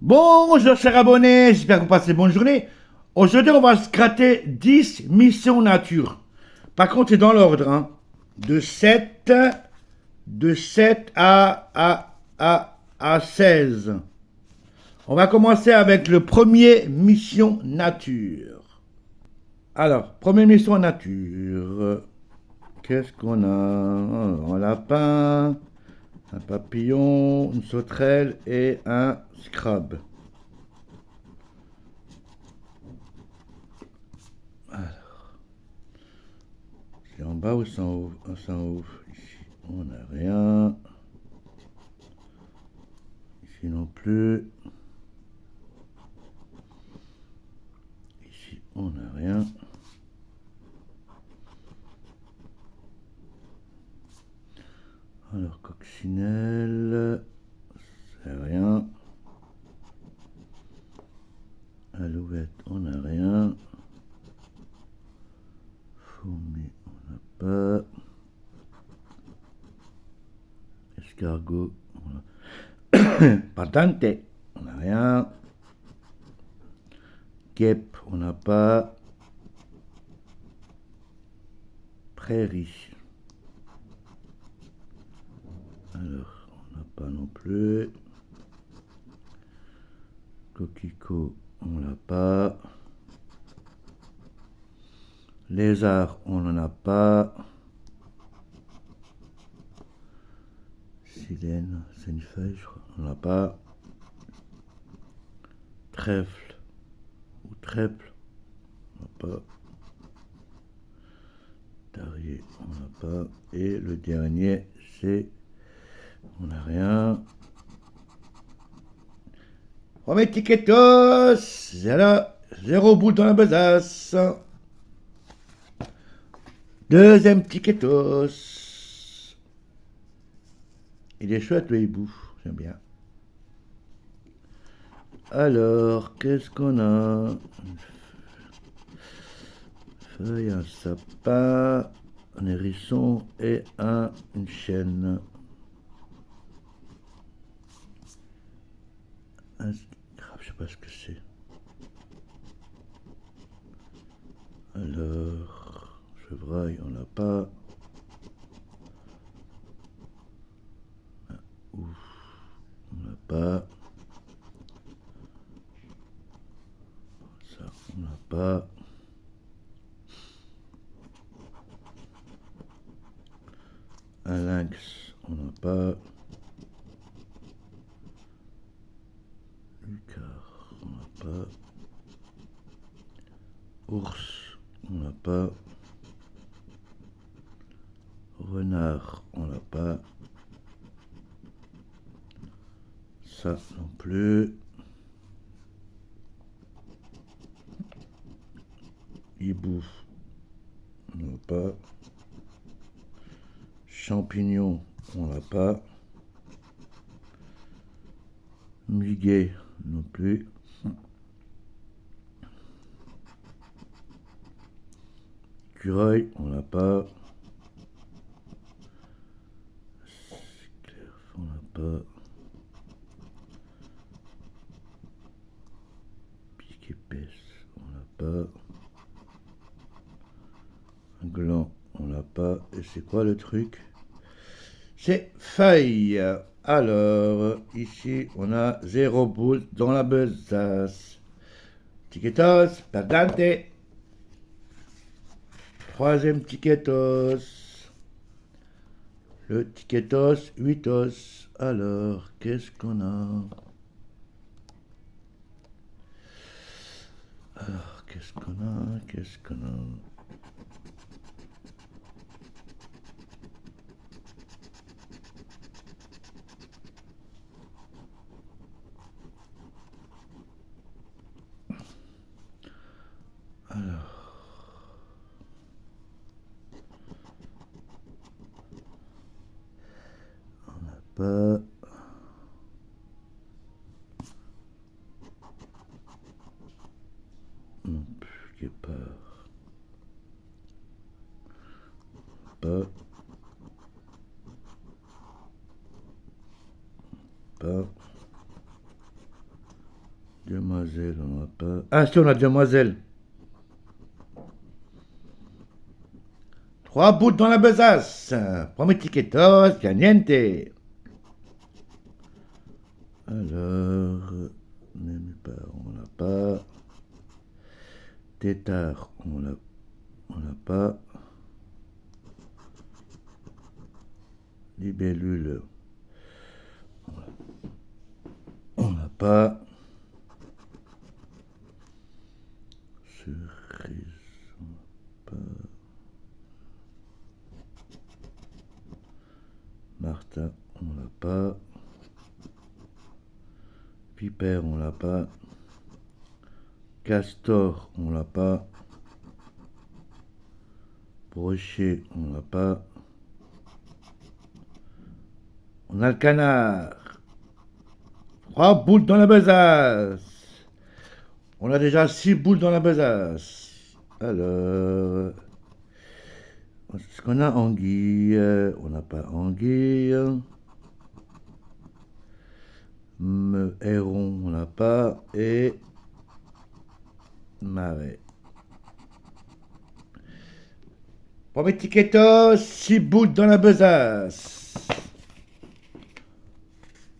Bonjour chers abonnés, j'espère que vous passez une bonne journée. Aujourd'hui on va se gratter 10 missions nature. Par contre c'est dans l'ordre, hein. De 7 à 16. On va commencer avec le premier mission nature. Alors, première mission nature. Qu'est-ce qu'on a? Un lapin, un papillon, une sauterelle et un crabe. C'est en bas ou c'est en haut? Ah, c'est en haut. Ici, on n'a rien. Ici non plus. Ici, on n'a rien. Alors, coccinelle, c'est rien. Alouette, on n'a rien. Fourmi, on n'a pas. Escargot, on a... Patente, on n'a rien. Guêpe, on n'a pas. Prairie. Alors, on n'a pas non plus. Coquelicot, on l'a pas. Lézard, on n'en a pas. Silène, c'est une feuille, je crois. On n'en a pas. Trèfle ou trèfle, on n'a pas. Tarier, on n'a pas. Et le dernier, c'est... On n'a rien. Premier tiquetos. Zéro boule dans la besace. Deuxième tiquetos. Il est chouette le hibou, j'aime bien. Alors, qu'est-ce qu'on a? Une feuille, un sapin, un hérisson et une chienne. Je sais pas ce que c'est. Alors, chevreuil, on n'a pas. Ouf, on n'a pas. Ça, on n'a pas. Un lynx, on n'a pas. Lucar, on n'a pas. Ours, on n'a pas. Renard, on n'a pas. Ça non plus. Hibou, on n'a pas. Champignon, on n'a pas. Muguet, non plus. Écureuil, on n'a pas. On n'a pas. Pique épaisse, on n'a pas. Un gland, on n'a pas. Et c'est quoi le truc? C'est feuille. Alors, ici, on a 0 boule dans la besace. Tiquetos, perdante. Troisième tiquetos. Le tiquetos, 8os. Alors, qu'est-ce qu'on a? Alors, qu'est-ce qu'on a? Qu'est-ce qu'on a? Alors, on n'a pas. Non plus, guépard. Pas. Pas. Demoiselle, on n'a pas. Ah, si, on a demoiselle. 3 boules dans la besace. Premier tiquetos, gagnente. Alors, même pas, on n'a pas. Tétard, on n'a pas. Libellule, on n'a pas. Cerise, on n'a pas. Martin, on n'a pas. Pipère, on l'a pas. Castor, on l'a pas. Brochet, on l'a pas. On a le canard. 3 boules dans la besace. On a déjà 6 boules dans la besace. Alors, est-ce qu'on a anguille? On n'a pas anguille. Héron, on n'a pas. Et marais. Premier tiquetos, 6 boules dans la besace.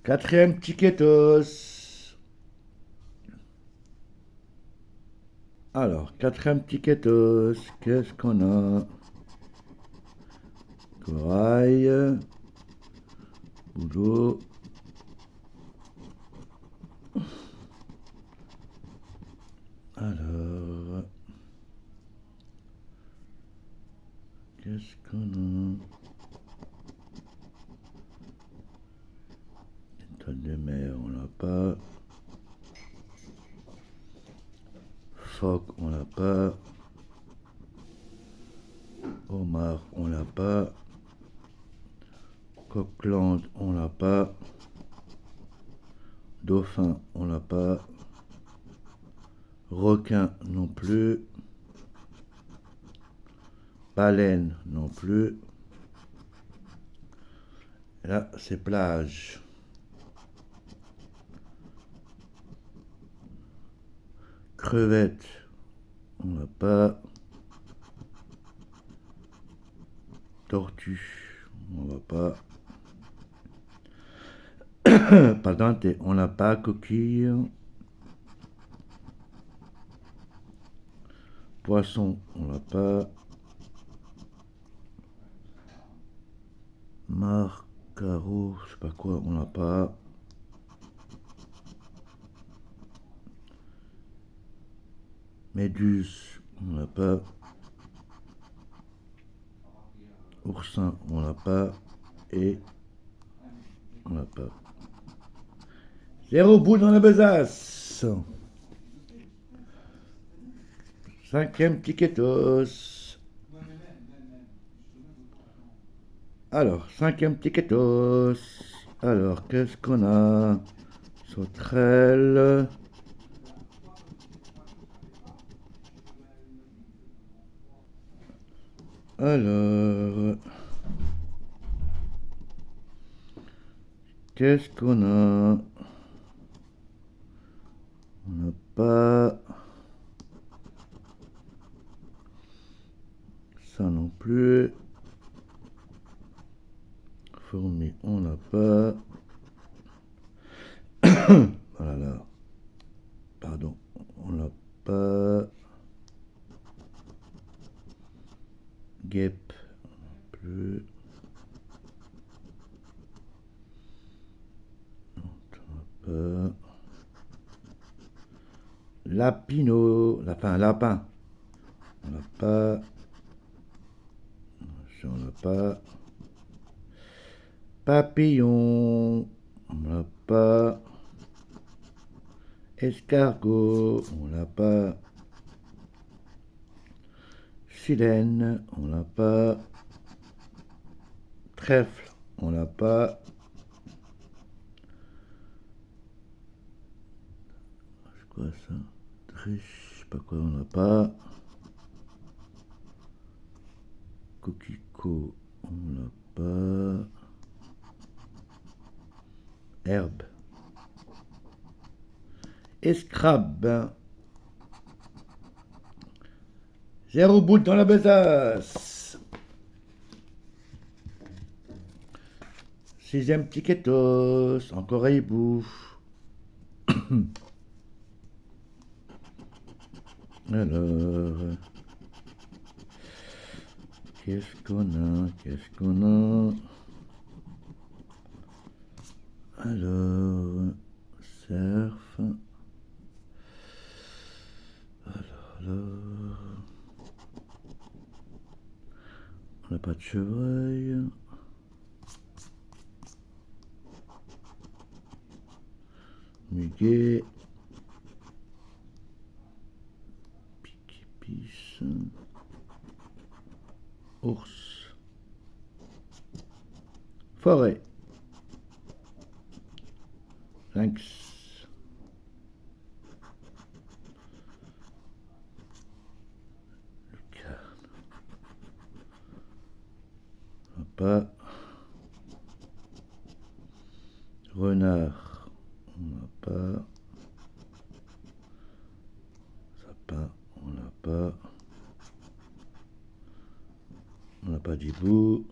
Quatrième tiquetos. Alors, quatrième tiquetos, qu'est-ce qu'on a? Corail, boulot. Alors, qu'est-ce qu'on a? Étoile de mer, on l'a pas. Phoque, on l'a pas. Homard, on l'a pas. Coquelande, on l'a pas. Dauphin, on l'a pas. Requin non plus. Baleine non plus. Et là, c'est plage. Crevette, on l'a pas. Tortue, on va pas. Pardon, on n'a pas. Coquille. Poisson, on l'a pas. Mar, carreau, je sais pas quoi, on l'a pas. Méduse, on l'a pas. Oursin, on l'a pas. Et on l'a pas. 0 boule dans la besace. Cinquième tiquetos. Alors, cinquième tiquetos. Alors, qu'est-ce qu'on a? Sauterelle. Alors, qu'est-ce qu'on a? On n'a pas ça non plus. Fourmi, on n'a pas. Voilà. Pardon, on n'a pas. Guêpe, non plus. Non, on n'a pas. Lapino, lapin. On n'a pas. Ça, on n'a pas. Papillon, on n'a pas. Escargot, on n'a pas. Silène, on n'a pas. Trèfle, on n'a pas. C'est quoi ça? Triche, je sais pas quoi, on n'a pas. Coquelicot, on n'a pas. Herbe. Escrabe. 0 boule dans la besace. 6e ticketos. Encore un hibou. Alors, qu'est-ce qu'on a? Alors, surf. Alors, on n'a pas de chevreuil. Muguet. Piquipisse. Ours. Forêt. Lynx. Lucarne. Pas. Renard. On n'a pas. Sapin. On n'a pas. On n'a pas d'hibou.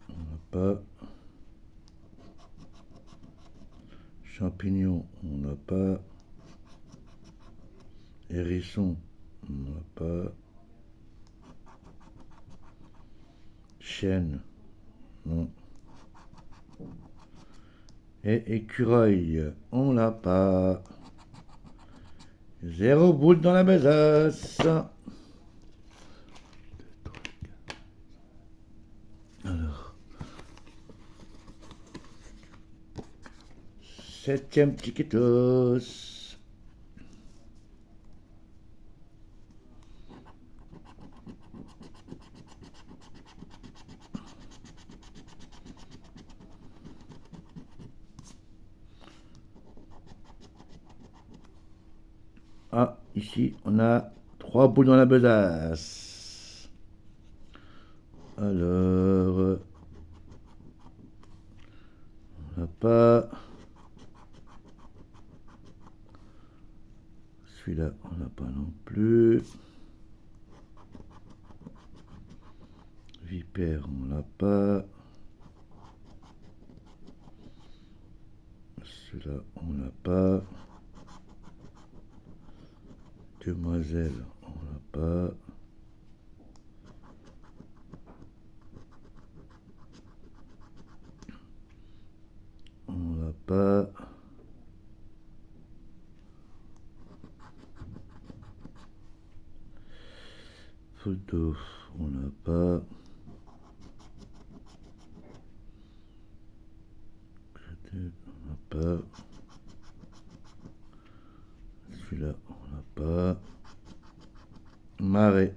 On n'a pas. Champignon, on n'a pas. Hérisson, on n'a pas. Chêne, non. Et écureuil, on l'a pas. 0 boule dans la besace. Alors. 7e ticketos. Ah, ici, on a 3 boules dans la besace. Alors, on n'a pas. Celui-là, on n'a pas non plus. Vipère, on l'a pas. Celui-là, on l'a pas. Demoiselle, on l'a pas. On l'a pas. Photo, on l'a pas. On l'a pas. Celui-là, on l'a pas. Marais.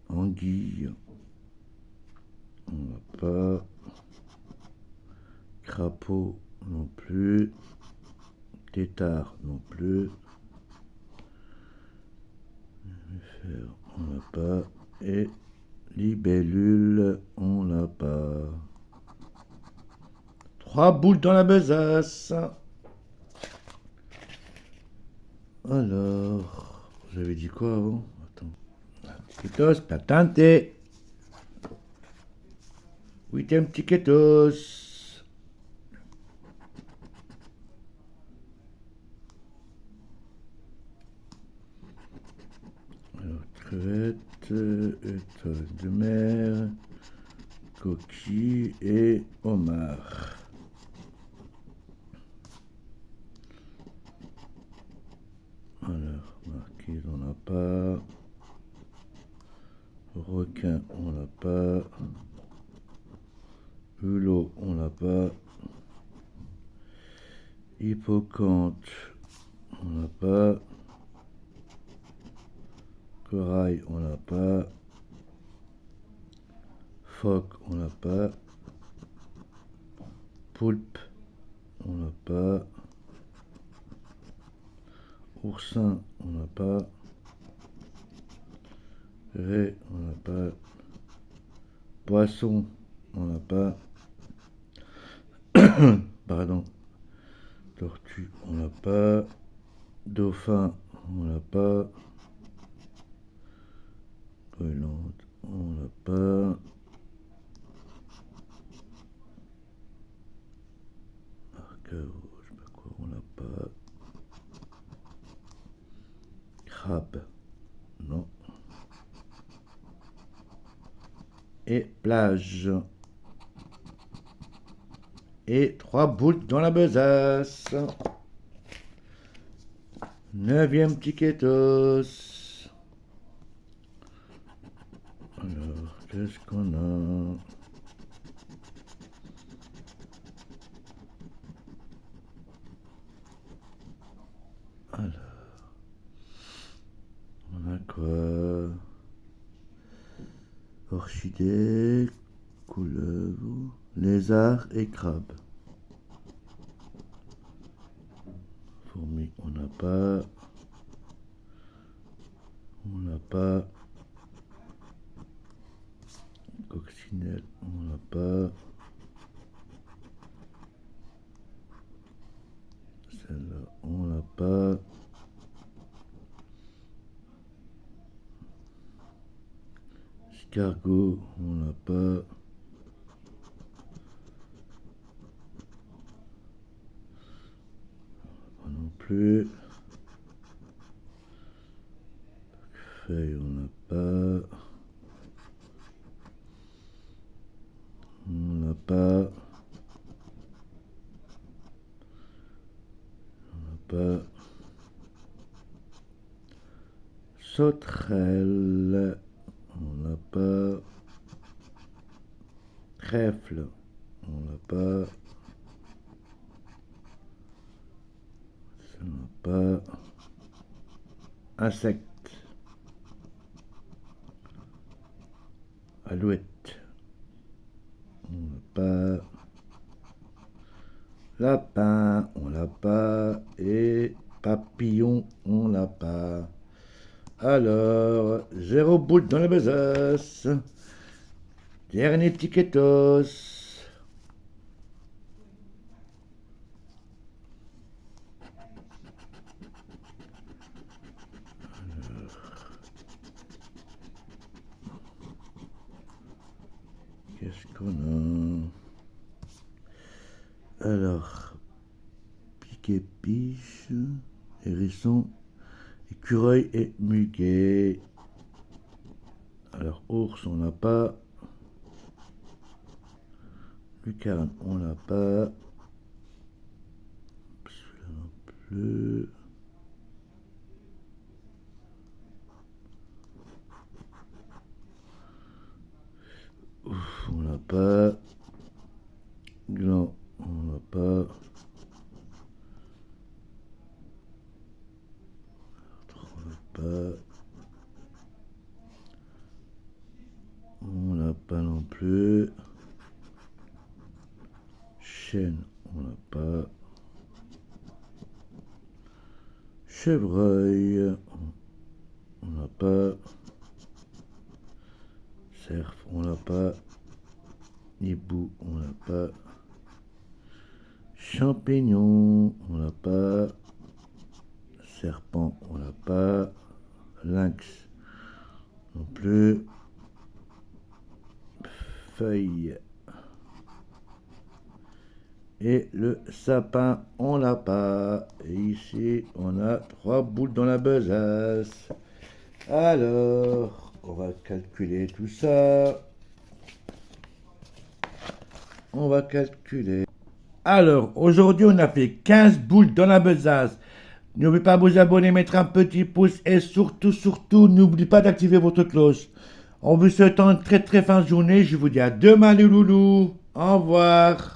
Anguille. On l'a pas. Crapaud non plus. Tétard non plus. On l'a pas. Et libellule, on l'a pas. 3 boules dans la besace. Alors, j'avais dit quoi avant? Attends. Ticketos, patente. 8e ticketos. Alors, crevette, étoile de mer, coquille et homard. Alors, marquise, on n'a pas. Requin, on l'a pas. Hulot, on l'a pas. Hippocampe, on l'a pas. Corail, on l'a pas. Phoque, on l'a pas. Poulpe, on l'a pas. Oursin, on l'a pas. Ré, on n'a pas. Poisson, on n'a pas. Pardon. Tortue, on n'a pas. Dauphin, on n'a pas. Groenland, on n'a pas. Arcao, je sais pas quoi, on n'a pas. Crabe, non. Et plage. Et 3 boules dans la besace. 9e ticketos. Alors, qu'est-ce qu'on a? Alors, on a quoi? Orchidée, couleuvre, lézard et crabe. Fourmi, on n'a pas. On n'a pas. Coccinelle, on n'a pas. Celle-là, on n'a pas. Escargot, on n'a pas. Pas non plus. Feuille, on n'a pas. On n'a pas. On n'a pas. Sauterelle, on n'a pas. Trèfle, on n'a pas. Ça n'a pas. Insecte. Alouette, on n'a pas. Lapin, on l'a pas. Et papillon, on l'a pas. Alors, 0 boule dans la besace. Dernier ticketos. Qu'est-ce qu'on a? Alors, piquet piche, hérisson, écureuil et muguet. Alors, ours, on n'a pas. Lucarne, on n'a pas. Celui-là non plus. Ouf, on n'a pas. Gland, on n'a pas. On n'a pas. On n'a pas non plus. Chêne, on n'a pas. Chevreuil, on n'a pas. Cerf, on n'a pas. Hibou, on n'a pas. Champignon, on n'a pas. Serpent, on n'a pas. Lynx, non plus. Feuille. Et le sapin, on l'a pas. Et ici, on a 3 boules dans la besace. Alors, on va calculer tout ça. On va calculer. Alors, aujourd'hui, on a fait 15 boules dans la besace. N'oubliez pas de vous abonner, mettre un petit pouce et surtout, n'oubliez pas d'activer votre cloche. On vous souhaite une très fin journée. Je vous dis à demain les loulous. Au revoir.